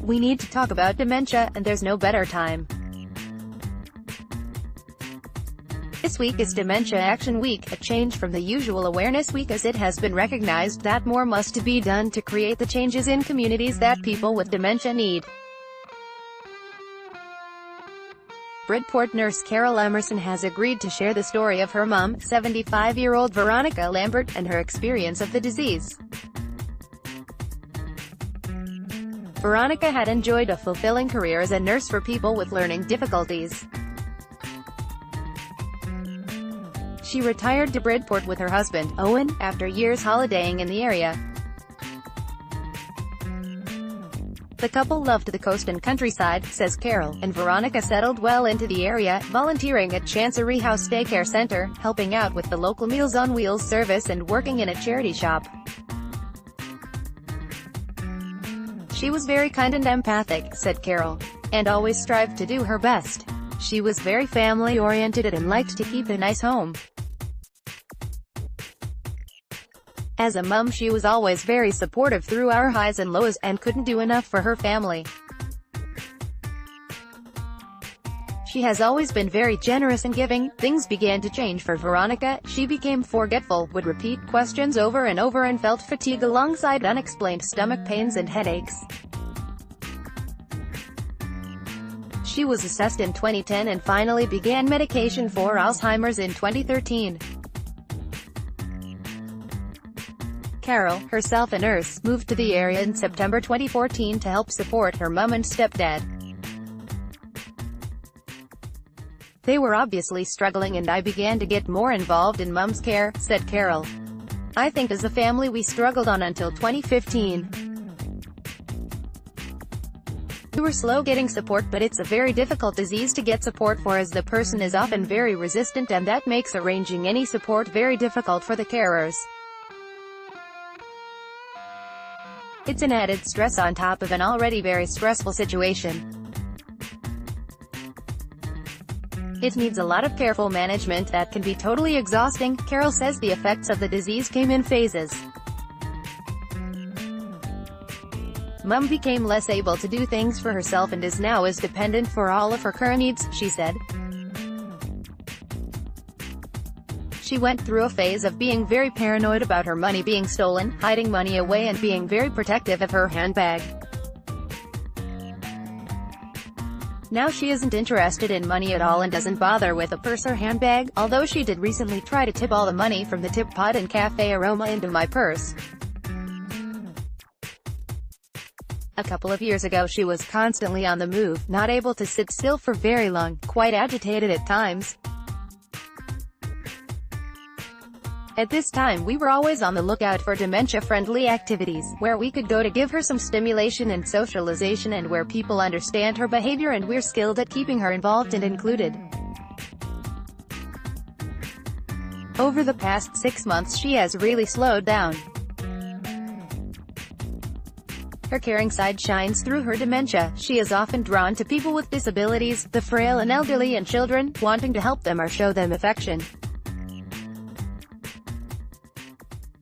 We need to talk about dementia, and there's no better time. This week is Dementia Action Week, a change from the usual Awareness Week, as it has been recognized that more must be done to create the changes in communities that people with dementia need. Bridport nurse Carole Emmerson has agreed to share the story of her mom, 75-year-old Veronica Lambert, and her experience of the disease. Veronica had enjoyed a fulfilling career as a nurse for people with learning difficulties. She retired to Bridport with her husband, Owen, after years holidaying in the area. The couple loved the coast and countryside, says Carole, and Veronica settled well into the area, volunteering at Chancery House Daycare Center, helping out with the local Meals on Wheels service and working in a charity shop. She was very kind and empathic, said Carole, and always strived to do her best. She was very family-oriented and liked to keep a nice home. As a mum, she was always very supportive through our highs and lows, and couldn't do enough for her family. She has always been very generous and giving. Things began to change for Veronica. She became forgetful, would repeat questions over and over, and felt fatigue alongside unexplained stomach pains and headaches. She was assessed in 2010 and finally began medication for Alzheimer's in 2013. Carole, herself a nurse, moved to the area in September 2014 to help support her mum and stepdad. They were obviously struggling, and I began to get more involved in mum's care, said Carole. I think as a family we struggled on until 2015. We were slow getting support, but it's a very difficult disease to get support for, as the person is often very resistant, and that makes arranging any support very difficult for the carers. It's an added stress on top of an already very stressful situation. It needs a lot of careful management that can be totally exhausting. Carole says the effects of the disease came in phases. Mum became less able to do things for herself and is now dependent for all of her current needs, she said. She went through a phase of being very paranoid about her money being stolen, hiding money away, and being very protective of her handbag. Now she isn't interested in money at all and doesn't bother with a purse or handbag, although she did recently try to tip all the money from the tip pot and cafe aroma into my purse. A couple of years ago she was constantly on the move, not able to sit still for very long, quite agitated at times. At this time we were always on the lookout for dementia-friendly activities, where we could go to give her some stimulation and socialization, and where people understand her behavior and we're skilled at keeping her involved and included. Over the past 6 months she has really slowed down. Her caring side shines through her dementia. She is often drawn to people with disabilities, the frail and elderly, and children, wanting to help them or show them affection.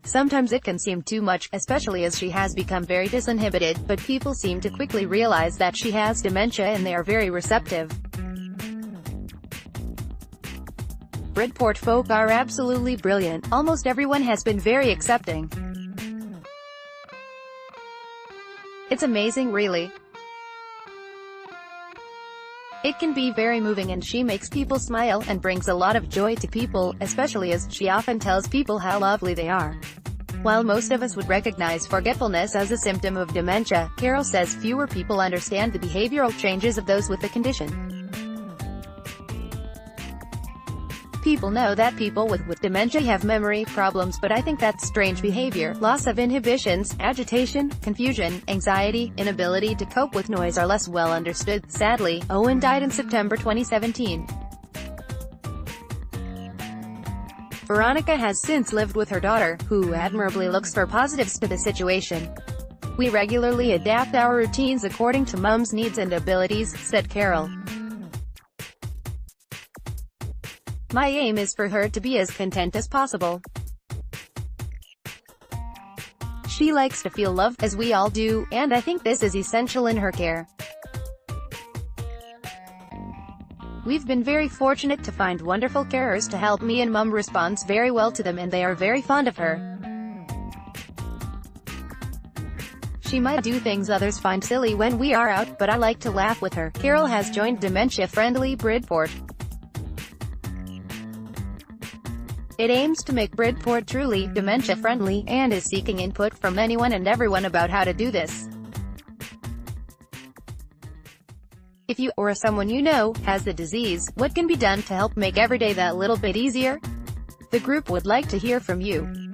Sometimes it can seem too much, especially as she has become very disinhibited, but people seem to quickly realize that she has dementia and they are very receptive. Bridport folk are absolutely brilliant. Almost everyone has been very accepting. It's amazing, really. It can be very moving, and she makes people smile and brings a lot of joy to people, especially as she often tells people how lovely they are. While most of us would recognize forgetfulness as a symptom of dementia, Carole says fewer people understand the behavioral changes of those with the condition. People know that people with dementia have memory problems, but I think that's strange behavior. Loss of inhibitions, agitation, confusion, anxiety, inability to cope with noise are less well understood. Sadly, Owen died in September 2017. Veronica has since lived with her daughter, who admirably looks for positives to the situation. We regularly adapt our routines according to Mum's needs and abilities, said Carole. My aim is for her to be as content as possible. She likes to feel loved, as we all do, and I think this is essential in her care. We've been very fortunate to find wonderful carers to help me, and Mum responds very well to them and they are very fond of her. She might do things others find silly when we are out, but I like to laugh with her. Carole has joined dementia-friendly Bridport. It aims to make Bridport truly dementia-friendly, and is seeking input from anyone and everyone about how to do this. If you, or someone you know, has the disease, what can be done to help make every day that little bit easier? The group would like to hear from you.